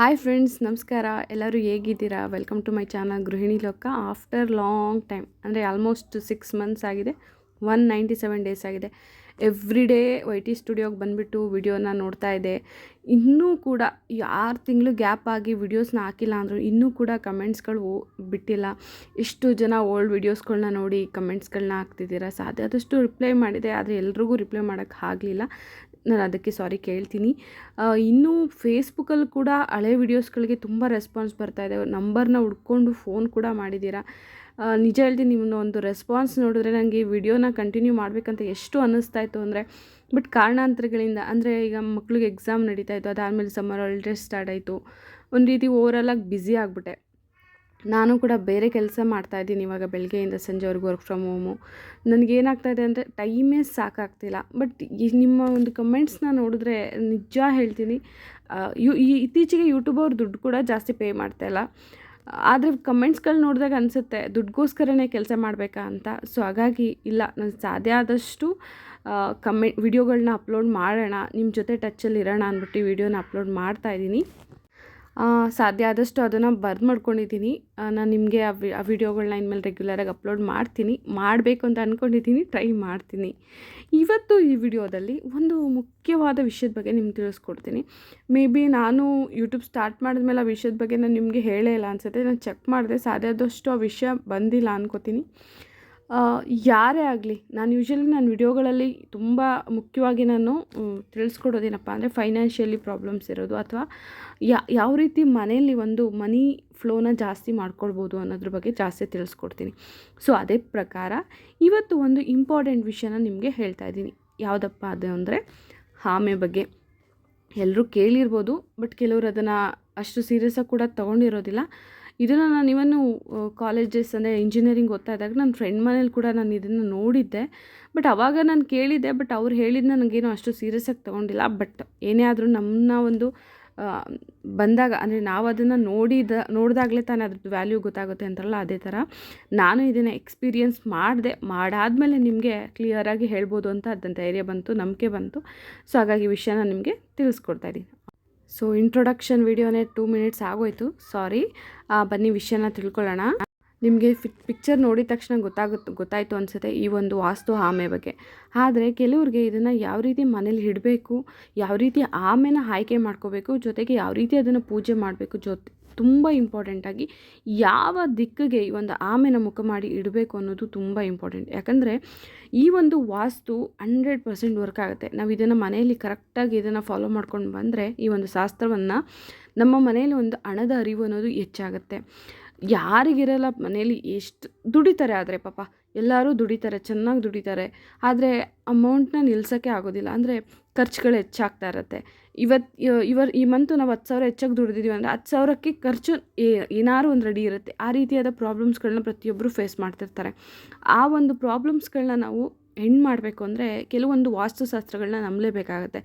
Hi friends, ನಮಸ್ಕಾರ. ಎಲ್ಲರೂ ಹೇಗಿದ್ದೀರಾ? ವೆಲ್ಕಮ್ ಟು ಮೈ ಚಾನಲ್ ಗೃಹಿಣಿ ಲೋಕ. ಆಫ್ಟರ್ ಲಾಂಗ್ ಟೈಮ್ ಅಂದರೆ ಆಲ್ಮೋಸ್ಟ್ 6 ಮಂತ್ಸ್ ಆಗಿದೆ, 197 ಡೇಸ್ ಆಗಿದೆ. ಎವ್ರಿ ಡೇ ವೈ ಟಿ ಸ್ಟುಡಿಯೋಗೆ ಬಂದುಬಿಟ್ಟು ವಿಡಿಯೋನ ನೋಡ್ತಾ ಇದೆ. ಇನ್ನೂ ಕೂಡ 6 ತಿಂಗಳು ಗ್ಯಾಪ್ ಆಗಿ ವಿಡಿಯೋಸ್ನ ಹಾಕಿಲ್ಲ ಅಂದರು ಇನ್ನೂ ಕೂಡ ಕಮೆಂಟ್ಸ್ಗಳು ಬಿಟ್ಟಿಲ್ಲ. ಎಷ್ಟು ಜನ ಓಲ್ಡ್ ವೀಡಿಯೋಸ್ಗಳನ್ನ ನೋಡಿ ಕಮೆಂಟ್ಸ್ಗಳನ್ನ ಹಾಕ್ತಿದ್ದೀರಾ. ಸಾಧ್ಯ ಆದಷ್ಟು ರಿಪ್ಲೈ ಮಾಡಿದೆ, ಆದರೆ ಎಲ್ರಿಗೂ ರಿಪ್ಲೈ ಮಾಡೋಕ್ಕೆ ಆಗಲಿಲ್ಲ. ನಾನು ಅದಕ್ಕೆ ಸಾರಿ ಕೇಳ್ತೀನಿ. ಇನ್ನೂ ಫೇಸ್ಬುಕ್ಕಲ್ಲಿ ಕೂಡ ಹಳೆ ವೀಡಿಯೋಸ್ಗಳಿಗೆ ತುಂಬ ರೆಸ್ಪಾನ್ಸ್ ಬರ್ತಾಯಿದೆ. ನಂಬರ್ನ ಹುಡ್ಕೊಂಡು ಫೋನ್ ಕೂಡ ಮಾಡಿದ್ದೀರಾ. ನಿಜ ಹೇಳ್ತೀನಿ, ನಿಮ್ಮನ್ನ ಒಂದು ರೆಸ್ಪಾನ್ಸ್ ನೋಡಿದ್ರೆ ನನಗೆ ಈ ವಿಡಿಯೋನ ಕಂಟಿನ್ಯೂ ಮಾಡಬೇಕಂತ ಎಷ್ಟು ಅನ್ನಿಸ್ತಾಯಿತ್ತು ಅಂದರೆ, ಬಟ್ ಕಾರಣಾಂತರಗಳಿಂದ ಅಂದರೆ ಈಗ ಮಕ್ಳಿಗೆ ಎಕ್ಸಾಮ್ ನಡೀತಾಯಿತ್ತು, ಅದಾದಮೇಲೆ ಸಮ್ಮರ್ ಹಾಲಿಡೇಸ್ ಸ್ಟಾರ್ಟ್ ಆಯಿತು. ಒಂದು ರೀತಿ ಓವರಾಲಾಗಿ ಬ್ಯುಸಿ ಆಗಿಬಿಟ್ಟೆ. ನಾನು ಕೂಡ ಬೇರೆ ಕೆಲಸ ಮಾಡ್ತಾಯಿದ್ದೀನಿ ಇವಾಗ, ಬೆಳಗ್ಗೆಯಿಂದ ಸಂಜೆವರೆಗೂ ವರ್ಕ್ ಫ್ರಮ್ ಹೋಮು. ನನಗೇನಾಗ್ತಾಯಿದೆ ಅಂದರೆ ಟೈಮೇ ಸಾಕಾಗ್ತಿಲ್ಲ. ಬಟ್ ನಿಮ್ಮ ಒಂದು ಕಮೆಂಟ್ಸ್ನ ನೋಡಿದ್ರೆ ನಿಜ ಹೇಳ್ತೀನಿ, ಇತ್ತೀಚೆಗೆ ಯೂಟ್ಯೂಬ್ ಅವ್ರು ದುಡ್ಡು ಕೂಡ ಜಾಸ್ತಿ ಪೇ ಮಾಡ್ತಾಯಿಲ್ಲ. ಆದರೆ ಕಮೆಂಟ್ಸ್ಗಳು ನೋಡಿದಾಗ ಅನಿಸುತ್ತೆ ದುಡ್ಡುಗೋಸ್ಕರನೇ ಕೆಲಸ ಮಾಡಬೇಕಾ ಅಂತ. ಸೊ ಹಾಗಾಗಿ ಇಲ್ಲ, ನಾನು ಸಾಧ್ಯ ಆದಷ್ಟು ವಿಡಿಯೋಗಳನ್ನ ಅಪ್ಲೋಡ್ ಮಾಡೋಣ, ನಿಮ್ಮ ಜೊತೆ ಟಚ್ಚಲ್ಲಿ ಇರೋಣ ಅಂದ್ಬಿಟ್ಟು ವಿಡಿಯೋನ ಅಪ್ಲೋಡ್ ಮಾಡ್ತಾಯಿದ್ದೀನಿ. ಸಾಧ್ಯ ಆದಷ್ಟು ಅದನ್ನು ಬರ್ದು ಮಾಡ್ಕೊಂಡಿದ್ದೀನಿ. ನಾನು ನಿಮಗೆ ಆ ವಿಡಿಯೋಗಳನ್ನ ಇನ್ಮೇಲೆ ರೆಗ್ಯುಲರಾಗಿ ಅಪ್ಲೋಡ್ ಮಾಡಬೇಕು ಅಂತ ಅಂದ್ಕೊಂಡಿದ್ದೀನಿ, ಟ್ರೈ ಮಾಡ್ತೀನಿ. ಇವತ್ತು ಈ ವಿಡಿಯೋದಲ್ಲಿ ಒಂದು ಮುಖ್ಯವಾದ ವಿಷಯದ ಬಗ್ಗೆ ನಿಮ್ಗೆ ತಿಳಿಸ್ಕೊಡ್ತೀನಿ. ಮೇ ಬಿ ನಾನು ಯೂಟ್ಯೂಬ್ ಸ್ಟಾರ್ಟ್ ಮಾಡಿದ್ಮೇಲೆ ಆ ವಿಷಯದ ಬಗ್ಗೆ ನಾನು ನಿಮಗೆ ಹೇಳೇ ಇಲ್ಲ ಅನಿಸುತ್ತೆ. ನಾನು ಚೆಕ್ ಮಾಡಿದೆ, ಸಾಧ್ಯ ಆದಷ್ಟು ಆ ವಿಷಯ ಬಂದಿಲ್ಲ ಅಂದ್ಕೋತೀನಿ. ಯಾರೇ ಆಗಲಿ, ನಾನು ಯೂಶ್ವಲಿ ವಿಡಿಯೋಗಳಲ್ಲಿ ತುಂಬ ಮುಖ್ಯವಾಗಿ ನಾನು ತಿಳಿಸ್ಕೊಡೋದೇನಪ್ಪ ಅಂದರೆ ಫೈನಾನ್ಷಿಯಲಿ ಪ್ರಾಬ್ಲಮ್ಸ್ ಇರೋದು, ಅಥವಾ ಯಾವ ರೀತಿ ಮನೆಯಲ್ಲಿ ಒಂದು ಮನಿ ಫ್ಲೋನ ಜಾಸ್ತಿ ಮಾಡ್ಕೊಳ್ಬೋದು ಅನ್ನೋದ್ರ ಬಗ್ಗೆ ಜಾಸ್ತಿ ತಿಳಿಸ್ಕೊಡ್ತೀನಿ. ಸೊ ಅದೇ ಪ್ರಕಾರ ಇವತ್ತು ಒಂದು ಇಂಪಾರ್ಟೆಂಟ್ ವಿಷಯನ ನಿಮಗೆ ಹೇಳ್ತಾ ಇದ್ದೀನಿ. ಯಾವುದಪ್ಪ ಅದು ಅಂದರೆ ಆಮೆ ಬಗ್ಗೆ. ಎಲ್ಲರೂ ಕೇಳಿರ್ಬೋದು, ಬಟ್ ಕೆಲವರು ಅದನ್ನು ಅಷ್ಟು ಸೀರಿಯಸ್ಸಾಗಿ ಕೂಡ ತೊಗೊಂಡಿರೋದಿಲ್ಲ. ಇದನ್ನು ನಾನು ಇವನು ಕಾಲೇಜಸ್ ಅಂದರೆ ಇಂಜಿನಿಯರಿಂಗ್ ಓದ್ತಾ ಇದ್ದಾಗ ನನ್ನ ಫ್ರೆಂಡ್ ಮನೇಲಿ ಕೂಡ ನಾನು ಇದನ್ನು ನೋಡಿದ್ದೆ. ಬಟ್ ಆವಾಗ ನಾನು ಕೇಳಿದ್ದೆ, ಬಟ್ ಅವ್ರು ಹೇಳಿದ್ದು ನನಗೇನು ಅಷ್ಟು ಸೀರಿಯಸ್ಸಾಗಿ ತೊಗೊಂಡಿಲ್ಲ. ಬಟ್ ಏನೇ ಆದರೂ ನಮ್ಮನ್ನ ಒಂದು ಬಂದಾಗ ಅಂದರೆ ನಾವು ಅದನ್ನು ನೋಡಿದಾಗಲೇ ತಾನೇ ಅದ್ರದ್ದು ವ್ಯಾಲ್ಯೂ ಗೊತ್ತಾಗುತ್ತೆ ಅಂತಾರಲ್ಲ, ಅದೇ ಥರ ನಾನು ಇದನ್ನು ಎಕ್ಸ್ಪೀರಿಯನ್ಸ್ ಮಾಡಾದಮೇಲೆ ನಿಮಗೆ ಕ್ಲಿಯರಾಗಿ ಹೇಳ್ಬೋದು ಅಂತ ಅದನ್ನ ಧೈರ್ಯ ಬಂತು, ನಂಬಿಕೆ ಬಂತು. ಸೊ ಹಾಗಾಗಿ ವಿಷಯನ ನಿಮಗೆ ತಿಳಿಸ್ಕೊಡ್ತಾ ಇದ್ದೀನಿ. ಸೊ ಇಂಟ್ರೊಡಕ್ಷನ್ ವಿಡಿಯೋನೇ 2 ಮಿನಿಟ್ಸ್ ಆಗೋಯ್ತು, ಸಾರಿ. ಬನ್ನಿ ವಿಷಯನ ತಿಳ್ಕೊಳ್ಳೋಣ. ನಿಮಗೆ ಪಿಕ್ಚರ್ ನೋಡಿದ ತಕ್ಷಣ ಗೊತ್ತಾಯಿತು ಅನಿಸುತ್ತೆ ಈ ಒಂದು ವಾಸ್ತು ಆಮೆ ಬಗ್ಗೆ. ಆದರೆ ಕೆಲವ್ರಿಗೆ ಇದನ್ನು ಯಾವ ರೀತಿ ಮನೇಲಿ ಇಡಬೇಕು, ಯಾವ ರೀತಿ ಆಮೆನ ಆಯ್ಕೆ ಮಾಡ್ಕೋಬೇಕು, ಜೊತೆಗೆ ಯಾವ ರೀತಿ ಅದನ್ನು ಪೂಜೆ ಮಾಡಬೇಕು, ತುಂಬ ಇಂಪಾರ್ಟೆಂಟಾಗಿ ಯಾವ ದಿಕ್ಕಿಗೆ ಈ ಒಂದು ಆಮೆನ ಮುಖ ಮಾಡಿ ಇಡಬೇಕು ಅನ್ನೋದು ತುಂಬ ಇಂಪಾರ್ಟೆಂಟ್. ಯಾಕಂದರೆ ಈ ಒಂದು ವಾಸ್ತು 100% ವರ್ಕ್ ಆಗುತ್ತೆ. ನಾವು ಇದನ್ನು ಮನೆಯಲ್ಲಿ ಕರೆಕ್ಟಾಗಿ ಇದನ್ನು ಫಾಲೋ ಮಾಡ್ಕೊಂಡು ಬಂದರೆ, ಈ ಒಂದು ಶಾಸ್ತ್ರವನ್ನು ನಮ್ಮ ಮನೆಯಲ್ಲಿ ಒಂದು ಹಣದ ಅರಿವು ಅನ್ನೋದು ಹೆಚ್ಚಾಗುತ್ತೆ. ಯಾರಿಗಿರಲ್ಲ ಮನೇಲಿ, ಎಷ್ಟು ದುಡಿತಾರೆ, ಆದರೆ ಪಾಪ ಎಲ್ಲರೂ ದುಡಿತಾರೆ, ಚೆನ್ನಾಗಿ ದುಡಿತಾರೆ, ಆದರೆ ಅಮೌಂಟ್ನ ನಿಲ್ಸೋಕ್ಕೆ ಆಗೋದಿಲ್ಲ. ಅಂದರೆ ಖರ್ಚುಗಳು ಹೆಚ್ಚಾಗ್ತಾ ಇರುತ್ತೆ. ಈ ಮಂತು ನಾವು 10,000 ಹೆಚ್ಚಾಗಿ ದುಡಿದಿದ್ದೀವಿ ಅಂದರೆ 10,000ಕ್ಕೆ ಖರ್ಚು ಏನಾದ್ರು ಒಂದು ರೆಡಿ ಇರುತ್ತೆ. ಆ ರೀತಿಯಾದ ಪ್ರಾಬ್ಲಮ್ಸ್ಗಳನ್ನ ಪ್ರತಿಯೊಬ್ಬರು ಫೇಸ್ ಮಾಡ್ತಿರ್ತಾರೆ. ಆ ಒಂದು ಪ್ರಾಬ್ಲಮ್ಸ್ಗಳನ್ನ ನಾವು ಎಂಡ್ ಮಾಡಬೇಕು ಅಂದರೆ ಕೆಲವೊಂದು ವಾಸ್ತುಶಾಸ್ತ್ರಗಳನ್ನ ನಂಬಲೇಬೇಕಾಗತ್ತೆ.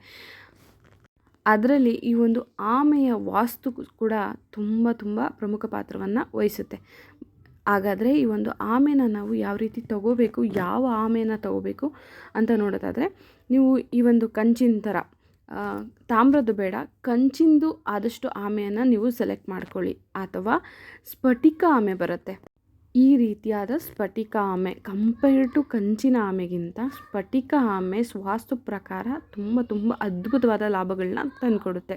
ಅದರಲ್ಲಿ ಈ ಒಂದು ಆಮೆಯ ವಾಸ್ತು ಕೂಡ ತುಂಬ ತುಂಬ ಪ್ರಮುಖ ಪಾತ್ರವನ್ನು ವಹಿಸುತ್ತೆ. ಹಾಗಾದರೆ ಈ ಒಂದು ಆಮೆನ ನಾವು ಯಾವ ರೀತಿ ತಗೋಬೇಕು, ಯಾವ ಆಮೆನ ತಗೋಬೇಕು ಅಂತ ನೋಡೋದಾದರೆ, ನೀವು ಈ ಒಂದು ಕಂಚಿನ ಥರ ತಾಮ್ರದ್ದು ಬೇಡ, ಕಂಚಿಂದು ಆದಷ್ಟು ಆಮೆಯನ್ನು ನೀವು ಸೆಲೆಕ್ಟ್ ಮಾಡ್ಕೊಳ್ಳಿ. ಅಥವಾ ಸ್ಫಟಿಕ ಆಮೆ ಬರುತ್ತೆ, ಈ ರೀತಿಯಾದ ಸ್ಫಟಿಕ ಆಮೆ ಕಂಪೇರ್ಡ್ ಟು ಕಂಚಿನ ಆಮೆಗಿಂತ ಸ್ಫಟಿಕ ಆಮೆ ವಾಸ್ತು ಪ್ರಕಾರ ತುಂಬ ತುಂಬ ಅದ್ಭುತವಾದ ಲಾಭಗಳನ್ನ ತಂದುಕೊಡುತ್ತೆ.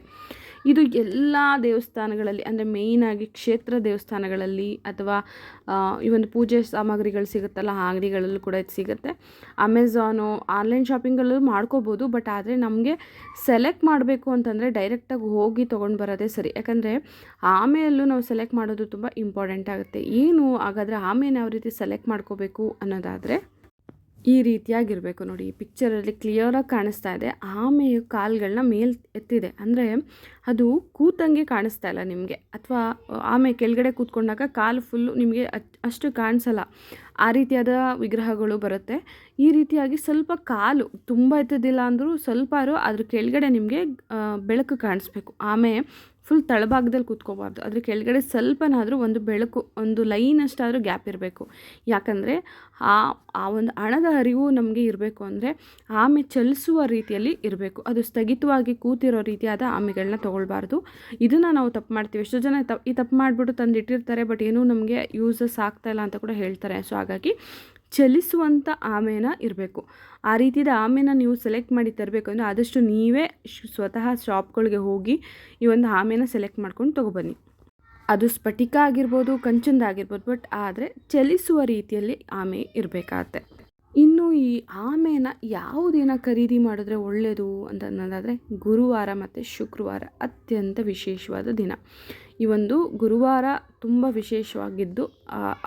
ಇದು ಎಲ್ಲ ದೇವಸ್ಥಾನಗಳಲ್ಲಿ, ಅಂದರೆ ಮೇಯ್ನಾಗಿ ಕ್ಷೇತ್ರ ದೇವಸ್ಥಾನಗಳಲ್ಲಿ ಅಥವಾ ಈ ಒಂದು ಪೂಜೆ ಸಾಮಗ್ರಿಗಳು ಸಿಗುತ್ತಲ್ಲ, ಆ ಅಂಗಡಿಗಳಲ್ಲೂ ಕೂಡ ಇದು ಸಿಗುತ್ತೆ. ಅಮೆಝಾನು, ಆನ್ಲೈನ್ ಶಾಪಿಂಗಲ್ಲೂ ಮಾಡ್ಕೋಬೋದು. ಬಟ್ ಆದರೆ ನಮಗೆ ಸೆಲೆಕ್ಟ್ ಮಾಡಬೇಕು ಅಂತಂದರೆ ಡೈರೆಕ್ಟಾಗಿ ಹೋಗಿ ತೊಗೊಂಡು ಬರೋದೇ ಸರಿ. ಯಾಕಂದರೆ ಆಮೆಯಲ್ಲೂ ನಾವು ಸೆಲೆಕ್ಟ್ ಮಾಡೋದು ತುಂಬ ಇಂಪಾರ್ಟೆಂಟ್ ಆಗುತ್ತೆ. ಏನು ಹಾಗಾದರೆ ಆಮೆನ ಯಾವ ರೀತಿ ಸೆಲೆಕ್ಟ್ ಮಾಡ್ಕೋಬೇಕು ಅನ್ನೋದಾದರೆ, ಈ ರೀತಿಯಾಗಿರಬೇಕು ನೋಡಿ. ಈ ಪಿಕ್ಚರಲ್ಲಿ ಕ್ಲಿಯರಾಗಿ ಕಾಣಿಸ್ತಾ ಇದೆ. ಆಮೆಯ ಕಾಲುಗಳನ್ನ ಎತ್ತಿದೆ, ಅಂದರೆ ಅದು ಕೂತಂಗೆ ಕಾಣಿಸ್ತಾ ಇಲ್ಲ ನಿಮಗೆ. ಅಥವಾ ಆಮೆ ಕೆಳಗಡೆ ಕೂತ್ಕೊಂಡಾಗ ಕಾಲು ಫುಲ್ಲು ನಿಮಗೆ ಅಷ್ಟು ಕಾಣಿಸಲ್ಲ. ಆ ರೀತಿಯಾದ ವಿಗ್ರಹಗಳು ಬರುತ್ತೆ. ಈ ರೀತಿಯಾಗಿ ಸ್ವಲ್ಪ ಕಾಲು ತುಂಬ ಎತ್ತದಿಲ್ಲ ಅಂದರೂ ಸ್ವಲ್ಪ ಅದ್ರ ಕೆಳಗಡೆ ನಿಮಗೆ ಬೆಳಕು ಕಾಣಿಸ್ಬೇಕು. ಆಮೆ ಫುಲ್ ತಳಭಾಗದಲ್ಲಿ ಕೂತ್ಕೋಬಾರ್ದು. ಅದ್ರ ಕೆಳಗಡೆ ಸ್ವಲ್ಪನಾದರೂ ಒಂದು ಬೆಳಕು, ಒಂದು ಲೈನಷ್ಟಾದರೂ ಗ್ಯಾಪ್ ಇರಬೇಕು. ಯಾಕಂದರೆ ಆ ಒಂದು ಹಣದ ಅರಿವು ನಮಗೆ ಇರಬೇಕು ಅಂದರೆ ಆಮೆ ಚಲಿಸುವ ರೀತಿಯಲ್ಲಿ ಇರಬೇಕು. ಅದು ಸ್ಥಗಿತವಾಗಿ ಕೂತಿರೋ ರೀತಿಯಾದ ಆಮೆಗಳನ್ನ ತೊಗೊಳ್ಬಾರ್ದು. ಇದನ್ನು ನಾವು ತಪ್ಪು ಮಾಡ್ತೀವಿ. ಎಷ್ಟೋ ಜನ ಈ ತಪ್ಪು ಮಾಡಿಬಿಟ್ಟು ತಂದಿಟ್ಟಿರ್ತಾರೆ, ಬಟ್ ಏನೂ ನಮಗೆ ಯೂಸಸ್ ಆಗ್ತಾಯಿಲ್ಲ ಅಂತ ಕೂಡ ಹೇಳ್ತಾರೆ. ಸೊ ಹಾಗಾಗಿ ಚಲಿಸುವಂಥ ಆಮೆನ ಇರಬೇಕು. ಆ ರೀತಿಯ ಆಮೆನ ನೀವು ಸೆಲೆಕ್ಟ್ ಮಾಡಿ ತರಬೇಕು ಅಂದರೆ ಆದಷ್ಟು ನೀವೇ ಸ್ವತಃ ಶಾಪ್ಗಳಿಗೆ ಹೋಗಿ ಈ ಒಂದು ಆಮೆನ ಸೆಲೆಕ್ಟ್ ಮಾಡ್ಕೊಂಡು ತೊಗೊಬನ್ನಿ. ಅದು ಸ್ಫಟಿಕ ಆಗಿರ್ಬೋದು, ಕಂಚಿಂದಾಗಿರ್ಬೋದು, ಬಟ್ ಆದರೆ ಚಲಿಸುವ ರೀತಿಯಲ್ಲಿ ಆಮೆ ಇರಬೇಕಾಗತ್ತೆ. ಇನ್ನು ಈ ಆಮೆನ ಯಾವ ದಿನ ಖರೀದಿ ಮಾಡಿದ್ರೆ ಒಳ್ಳೆಯದು ಅಂತ ಅನ್ನೋದಾದರೆ ಗುರುವಾರ ಮತ್ತು ಶುಕ್ರವಾರ ಅತ್ಯಂತ ವಿಶೇಷವಾದ ದಿನ. ಈ ಒಂದು ಗುರುವಾರ ತುಂಬ ವಿಶೇಷವಾಗಿದ್ದು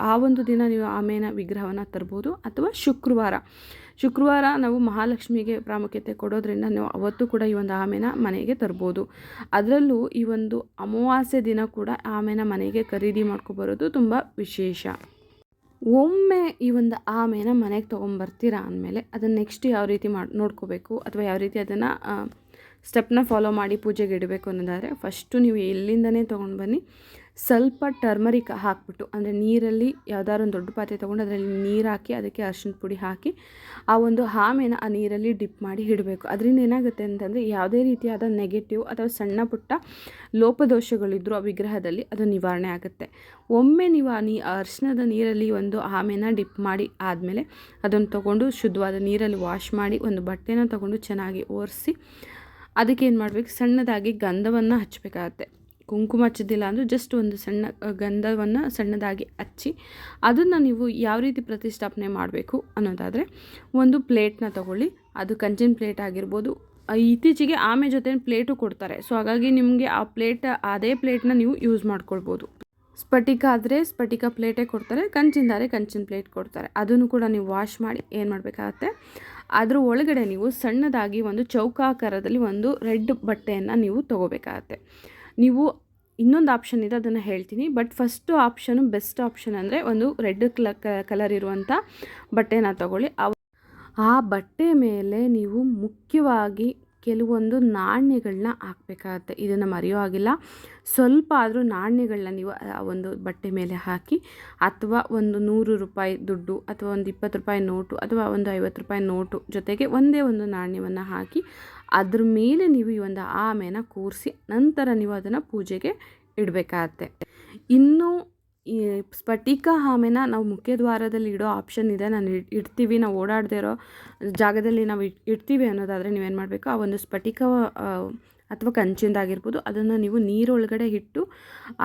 ಆ ಒಂದು ದಿನ ನೀವು ಆಮೆನ ವಿಗ್ರಹವನ್ನು ತರ್ಬೋದು. ಅಥವಾ ಶುಕ್ರವಾರ ನಾವು ಮಹಾಲಕ್ಷ್ಮಿಗೆ ಪ್ರಾಮುಖ್ಯತೆ ಕೊಡೋದ್ರಿಂದ ನೀವು ಅವತ್ತು ಕೂಡ ಈ ಒಂದು ಆಮೆನ ಮನೆಗೆ ತರ್ಬೋದು. ಅದರಲ್ಲೂ ಈ ಒಂದು ಅಮಾವಾಸ್ಯೆ ದಿನ ಕೂಡ ಆಮೆನ ಮನೆಗೆ ಖರೀದಿ ಮಾಡ್ಕೊಬರೋದು ತುಂಬ ವಿಶೇಷ. ಒಮ್ಮೆ ಈ ಒಂದು ಆಮೆನ ಮನೆಗೆ ತೊಗೊಂಬರ್ತೀರಾ ಅಂದಮೇಲೆ ಅದನ್ನು ನೆಕ್ಸ್ಟ್ ಯಾವ ರೀತಿ ನೋಡ್ಕೋಬೇಕು ಅಥವಾ ಯಾವ ರೀತಿ ಅದನ್ನು ಸ್ಟೆಪ್ನ ಫಾಲೋ ಮಾಡಿ ಪೂಜೆಗೆ ಇಡಬೇಕು ಅನ್ನೋದಾದರೆ, ಫಸ್ಟು ನೀವು ಎಲ್ಲಿಂದನೇ ತೊಗೊಂಡು ಬನ್ನಿ, ಸ್ವಲ್ಪ ಟರ್ಮರಿಕ್ ಹಾಕಿಬಿಟ್ಟು, ಅಂದರೆ ನೀರಲ್ಲಿ ಯಾವುದಾದ್ರು ಒಂದು ದೊಡ್ಡ ಪಾತ್ರೆ ತೊಗೊಂಡು ಅದರಲ್ಲಿ ನೀರು ಹಾಕಿ ಅದಕ್ಕೆ ಅರಿಶಿನ ಪುಡಿ ಹಾಕಿ ಆ ಒಂದು ಆಮೆನ ಆ ನೀರಲ್ಲಿ ಡಿಪ್ ಮಾಡಿ ಇಡಬೇಕು. ಅದರಿಂದ ಏನಾಗುತ್ತೆ ಅಂತಂದರೆ ಯಾವುದೇ ರೀತಿಯಾದ ನೆಗೆಟಿವ್ ಅಥವಾ ಸಣ್ಣ ಪುಟ್ಟ ಲೋಪದೋಷಗಳಿದ್ದರೂ ಆ ವಿಗ್ರಹದಲ್ಲಿ ಅದು ನಿವಾರಣೆ ಆಗುತ್ತೆ. ಒಮ್ಮೆ ನೀವು ಅರಿಶಿನದ ನೀರಲ್ಲಿ ಒಂದು ಆಮೆನ ಡಿಪ್ ಮಾಡಿ ಆದಮೇಲೆ ಅದನ್ನು ತೊಗೊಂಡು ಶುದ್ಧವಾದ ನೀರಲ್ಲಿ ವಾಶ್ ಮಾಡಿ ಒಂದು ಬಟ್ಟೆನ ತೊಗೊಂಡು ಚೆನ್ನಾಗಿ ಒರೆಸಿ ಅದಕ್ಕೆ ಏನು ಮಾಡಬೇಕು, ಸಣ್ಣದಾಗಿ ಗಂಧವನ್ನು ಹಚ್ಚಬೇಕಾಗತ್ತೆ. ಕುಂಕುಮ ಹಚ್ಚೋದಿಲ್ಲ ಅಂದರೆ ಜಸ್ಟ್ ಒಂದು ಸಣ್ಣ ಗಂಧವನ್ನು ಸಣ್ಣದಾಗಿ ಹಚ್ಚಿ ಅದನ್ನು ನೀವು ಯಾವ ರೀತಿ ಪ್ರತಿಷ್ಠಾಪನೆ ಮಾಡಬೇಕು ಅನ್ನೋದಾದರೆ, ಒಂದು ಪ್ಲೇಟ್ನ ತೊಗೊಳ್ಳಿ. ಅದು ಕಂಚಿನ ಪ್ಲೇಟ್ ಆಗಿರ್ಬೋದು. ಇತ್ತೀಚೆಗೆ ಆಮೆ ಜೊತೆ ಪ್ಲೇಟು ಕೊಡ್ತಾರೆ. ಸೊ ಹಾಗಾಗಿ ನಿಮಗೆ ಆ ಅದೇ ಪ್ಲೇಟ್ನ ನೀವು ಯೂಸ್ ಮಾಡ್ಕೊಳ್ಬೋದು. ಸ್ಫಟಿಕ ಆದರೆ ಸ್ಫಟಿಕ ಪ್ಲೇಟೇ ಕೊಡ್ತಾರೆ, ಕಂಚಿನ ಪ್ಲೇಟ್ ಕೊಡ್ತಾರೆ. ಅದನ್ನು ಕೂಡ ನೀವು ವಾಶ್ ಮಾಡಿ ಏನು ಮಾಡಬೇಕಾಗತ್ತೆ, ಅದ್ರ ಒಳಗಡೆ ನೀವು ಸಣ್ಣದಾಗಿ ಒಂದು ಚೌಕಾಕಾರದಲ್ಲಿ ಒಂದು ರೆಡ್ ಬಟ್ಟೆಯನ್ನು ನೀವು ತೊಗೋಬೇಕಾಗತ್ತೆ. ನೀವು ಇನ್ನೊಂದು ಆಪ್ಷನ್ ಇದೆ, ಅದನ್ನು ಹೇಳ್ತೀನಿ. But first option best option ಅಂದರೆ ಒಂದು ರೆಡ್ ಕಲರ್ ಇರುವಂಥ ಬಟ್ಟೆನ ತೊಗೊಳ್ಳಿ. ಆ ಬಟ್ಟೆ ಮೇಲೆ ನೀವು ಮುಖ್ಯವಾಗಿ ಕೆಲವೊಂದು ನಾಣ್ಯಗಳನ್ನ ಹಾಕಬೇಕಾಗತ್ತೆ. ಇದನ್ನು ಮರೆಯೋ ಆಗಿಲ್ಲ. ಸ್ವಲ್ಪ ಆದರೂ ನಾಣ್ಯಗಳನ್ನ ನೀವು ಆ ಒಂದು ಬಟ್ಟೆ ಮೇಲೆ ಹಾಕಿ, ಅಥವಾ ಒಂದು 100 ರೂಪಾಯಿ ದುಡ್ಡು ಅಥವಾ ಒಂದು 20 ರೂಪಾಯಿ ನೋಟು ಅಥವಾ ಒಂದು 50 ರೂಪಾಯಿ ನೋಟು ಜೊತೆಗೆ ಒಂದೇ ಒಂದು ನಾಣ್ಯವನ್ನು ಹಾಕಿ ಅದ್ರ ಮೇಲೆ ನೀವು ಈ ಒಂದು ಆಮೆನ ಕೂರಿಸಿ ನಂತರ ನೀವು ಅದನ್ನು ಪೂಜೆಗೆ ಇಡಬೇಕಾಗತ್ತೆ. ಇನ್ನು ಈ ಸ್ಫಟಿಕ ಆಮೆನ ನಾವು ಮುಖ್ಯ ದ್ವಾರದಲ್ಲಿ ಇಡೋ ಆಪ್ಷನ್ ಇದೆ. ಇಡ್ತೀವಿ, ನಾವು ಓಡಾಡದೇ ಇರೋ ಜಾಗದಲ್ಲಿ ನಾವು ಇಡ್ತೀವಿ ಅನ್ನೋದಾದರೆ ನೀವೇನು ಮಾಡಬೇಕು, ಆ ಒಂದು ಸ್ಫಟಿಕ ಅಥವಾ ಕಂಚಿಂದಾಗಿರ್ಬೋದು ಅದನ್ನು ನೀವು ನೀರೊಳಗಡೆ ಇಟ್ಟು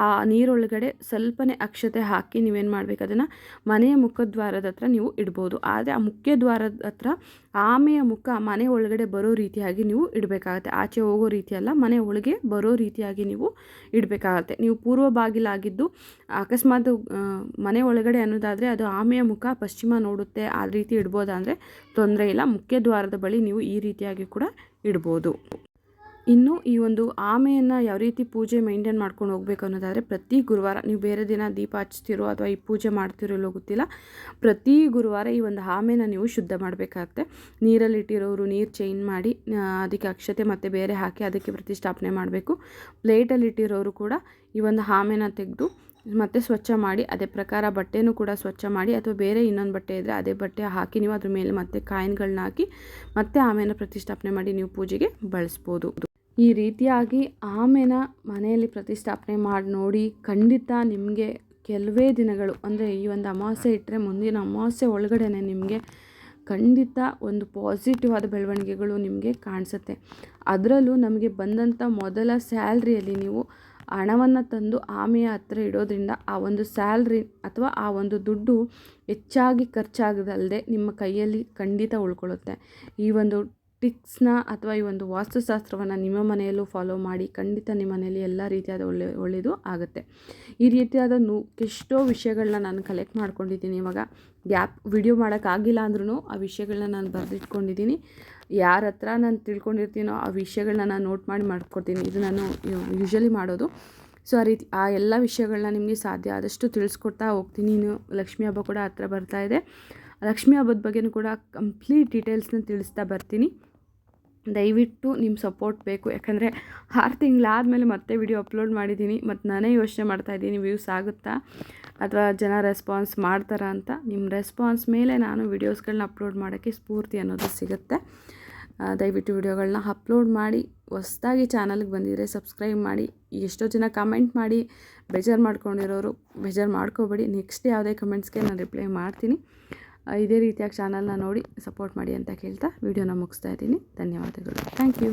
ಆ ನೀರೊಳಗಡೆ ಸ್ವಲ್ಪನೇ ಅಕ್ಷತೆ ಹಾಕಿ ನೀವೇನು ಮಾಡಬೇಕು, ಅದನ್ನು ಮನೆಯ ಮುಖದ್ವಾರದ ಹತ್ರ ನೀವು ಇಡ್ಬೋದು. ಆದರೆ ಆ ಮುಖ್ಯ ದ್ವಾರದ ಹತ್ರ ಆಮೆಯ ಮುಖ ಮನೆ ಒಳಗಡೆ ಬರೋ ರೀತಿಯಾಗಿ ನೀವು ಇಡಬೇಕಾಗತ್ತೆ. ಆಚೆ ಹೋಗೋ ರೀತಿಯಲ್ಲ, ಮನೆ ಒಳಗೆ ಬರೋ ರೀತಿಯಾಗಿ ನೀವು ಇಡಬೇಕಾಗತ್ತೆ. ನೀವು ಪೂರ್ವ ಬಾಗಿಲಾಗಿದ್ದು ಅಕಸ್ಮಾತ್ ಮನೆ ಒಳಗಡೆ ಅನ್ನೋದಾದರೆ ಅದು ಆಮೆಯ ಮುಖ ಪಶ್ಚಿಮ ನೋಡುತ್ತೆ, ಆ ರೀತಿ ಇಡ್ಬೋದಂದರೆ ತೊಂದರೆ ಇಲ್ಲ. ಮುಖ್ಯ ದ್ವಾರದ ಬಳಿ ನೀವು ಈ ರೀತಿಯಾಗಿ ಕೂಡ ಇಡ್ಬೋದು. ಇನ್ನು ಈ ಒಂದು ಆಮೆಯನ್ನು ಯಾವ ರೀತಿ ಪೂಜೆ ಮೇಂಟೈನ್ ಮಾಡ್ಕೊಂಡು ಹೋಗಬೇಕು ಅನ್ನೋದಾದರೆ, ಪ್ರತಿ ಗುರುವಾರ ನೀವು ಬೇರೆ ದಿನ ದೀಪ ಹಚ್ತಿರೋ ಅಥವಾ ಈ ಪೂಜೆ ಮಾಡ್ತಿರೋ ಇಲ್ಲೋ ಗೊತ್ತಿಲ್ಲ, ಪ್ರತಿ ಗುರುವಾರ ಈ ಒಂದು ಆಮೆನ ನೀವು ಶುದ್ಧ ಮಾಡಬೇಕಾಗತ್ತೆ. ನೀರಲ್ಲಿಟ್ಟಿರೋರು ನೀರು ಚೇಂಜ್ ಮಾಡಿ ಅದಕ್ಕೆ ಅಕ್ಷತೆ ಮತ್ತು ಬೇರೆ ಹಾಕಿ ಅದಕ್ಕೆ ಪ್ರತಿಷ್ಠಾಪನೆ ಮಾಡಬೇಕು. ಪ್ಲೇಟಲ್ಲಿಟ್ಟಿರೋರು ಕೂಡ ಈ ಒಂದು ಆಮೆನ ತೆಗೆದು ಮತ್ತು ಸ್ವಚ್ಛ ಮಾಡಿ ಅದೇ ಪ್ರಕಾರ ಬಟ್ಟೆನೂ ಕೂಡ ಸ್ವಚ್ಛ ಮಾಡಿ, ಅಥವಾ ಬೇರೆ ಇನ್ನೊಂದು ಬಟ್ಟೆ ಇದ್ದರೆ ಅದೇ ಬಟ್ಟೆ ಹಾಕಿ ನೀವು ಅದ್ರ ಮೇಲೆ ಮತ್ತೆ ಕಾಯಿನ್ಗಳನ್ನ ಹಾಕಿ ಮತ್ತೆ ಆಮೆನ ಪ್ರತಿಷ್ಠಾಪನೆ ಮಾಡಿ ನೀವು ಪೂಜೆಗೆ ಬಳಸ್ಬೋದು. ಈ ರೀತಿಯಾಗಿ ಆಮೆನ ಮನೆಯಲ್ಲಿ ಪ್ರತಿಷ್ಠಾಪನೆ ಮಾಡಿ ನೋಡಿ, ಖಂಡಿತ ನಿಮಗೆ ಕೆಲವೇ ದಿನಗಳು ಅಂದರೆ ಈ ಒಂದು ಅಮಾವಾಸ್ಯೆ ಇಟ್ಟರೆ ಮುಂದಿನ ಅಮಾವಾಸ್ಯೆ ಒಳಗಡೆ ನಿಮಗೆ ಖಂಡಿತ ಒಂದು ಪಾಸಿಟಿವ್ ಆದ ಬೆಳವಣಿಗೆಗಳು ನಿಮಗೆ ಕಾಣಿಸುತ್ತೆ. ಅದರಲ್ಲೂ ನಮಗೆ ಬಂದಂಥ ಮೊದಲ ಸ್ಯಾಲ್ರಿಯಲ್ಲಿ ನೀವು ಹಣವನ್ನು ತಂದು ಆಮೆಯ ಹತ್ರ ಇಡೋದ್ರಿಂದ ಆ ಒಂದು ಸ್ಯಾಲ್ರಿ ಅಥವಾ ಆ ಒಂದು ದುಡ್ಡು ಹೆಚ್ಚಾಗಿ ಖರ್ಚಾಗದಲ್ಲದೆ ನಿಮ್ಮ ಕೈಯಲ್ಲಿ ಖಂಡಿತ ಉಳ್ಕೊಳ್ಳುತ್ತೆ. ಈ ಒಂದು ಟಿಕ್ಸ್ನ ಅಥವಾ ಈ ಒಂದು ವಾಸ್ತುಶಾಸ್ತ್ರವನ್ನು ನಿಮ್ಮ ಮನೆಯಲ್ಲೂ ಫಾಲೋ ಮಾಡಿ, ಖಂಡಿತ ನಿಮ್ಮ ಮನೆಯಲ್ಲಿ ಎಲ್ಲ ರೀತಿಯಾದ ಒಳ್ಳೆಯದು ಆಗುತ್ತೆ. ಈ ರೀತಿಯಾದ ಎಷ್ಟೋ ವಿಷಯಗಳನ್ನ ನಾನು ಕಲೆಕ್ಟ್ ಮಾಡ್ಕೊಂಡಿದ್ದೀನಿ. ಇವಾಗ ವಿಡಿಯೋ ಮಾಡೋಕ್ಕಾಗಿಲ್ಲ ಅಂದ್ರೂ ಆ ವಿಷಯಗಳನ್ನ ನಾನು ಬರೆದಿಟ್ಕೊಂಡಿದ್ದೀನಿ. ಯಾರ ಹತ್ರ ನಾನು ತಿಳ್ಕೊಂಡಿರ್ತೀನೋ ಆ ವಿಷಯಗಳನ್ನ ನಾನು ನೋಟ್ ಮಾಡಿ ಮಾಡ್ಕೊಡ್ತೀನಿ. ಇದು ನಾನು ಯೂಶ್ವಲಿ ಮಾಡೋದು. ಸೊ ಆ ಎಲ್ಲ ವಿಷಯಗಳನ್ನ ನಿಮಗೆ ಸಾಧ್ಯ ಆದಷ್ಟು ತಿಳಿಸ್ಕೊಡ್ತಾ ಹೋಗ್ತೀನಿ. ಇನ್ನು ಲಕ್ಷ್ಮೀ ಹಬ್ಬ ಕೂಡ ಹತ್ರ ಬರ್ತಾ ಇದೆ. ಲಕ್ಷ್ಮೀ ಹಬ್ಬದ ಬಗ್ಗೆನೂ ಕೂಡ ಕಂಪ್ಲೀಟ್ ಡೀಟೇಲ್ಸ್ನ ತಿಳಿಸ್ತಾ ಬರ್ತೀನಿ. ದಯವಿಟ್ಟು ನಿಮ್ಮ ಸಪೋರ್ಟ್ ಬೇಕು. ಯಾಕಂದರೆ 6 ತಿಂಗಳಾದಮೇಲೆ ಮತ್ತೆ ವಿಡಿಯೋ ಅಪ್ಲೋಡ್ ಮಾಡಿದ್ದೀನಿ. ಮತ್ತು ನಾನೇ ಯೋಚನೆ ಮಾಡ್ತಾಯಿದ್ದೀನಿ ವ್ಯೂಸ್ ಆಗುತ್ತಾ ಅಥವಾ ಜನ ರೆಸ್ಪಾನ್ಸ್ ಮಾಡ್ತಾರಾ ಅಂತ. ನಿಮ್ಮ ರೆಸ್ಪಾನ್ಸ್ ಮೇಲೆ ನಾನು ವೀಡಿಯೋಸ್ಗಳನ್ನ ಅಪ್ಲೋಡ್ ಮಾಡೋಕ್ಕೆ ಸ್ಫೂರ್ತಿ ಅನ್ನೋದು ಸಿಗುತ್ತೆ. ದಯವಿಟ್ಟು ವಿಡಿಯೋಗಳನ್ನ ಅಪ್ಲೋಡ್ ಮಾಡಿ. ಹೊಸ್ದಾಗಿ ಚಾನಲ್ಗೆ ಬಂದಿದ್ದರೆ ಸಬ್ಸ್ಕ್ರೈಬ್ ಮಾಡಿ. ಎಷ್ಟೋ ಜನ ಕಮೆಂಟ್ ಮಾಡಿ ಬೇಜಾರು ಮಾಡ್ಕೊಂಡಿರೋರು ಬೇಜಾರು ಮಾಡ್ಕೋಬೇಡಿ. ನೆಕ್ಸ್ಟ್ ಯಾವುದೇ ಕಮೆಂಟ್ಸ್ಗೆ ನಾನು ರಿಪ್ಲೈ ಮಾಡ್ತೀನಿ. ಇದೇ ರೀತಿಯಾಗಿ ಚಾನಲ್ನ ನೋಡಿ ಸಪೋರ್ಟ್ ಮಾಡಿ ಅಂತ ಕೇಳ್ತಾ ವಿಡಿಯೋನ ಮುಗಿಸ್ತಾ ಇದ್ದೀನಿ. ಧನ್ಯವಾದಗಳು. Thank you.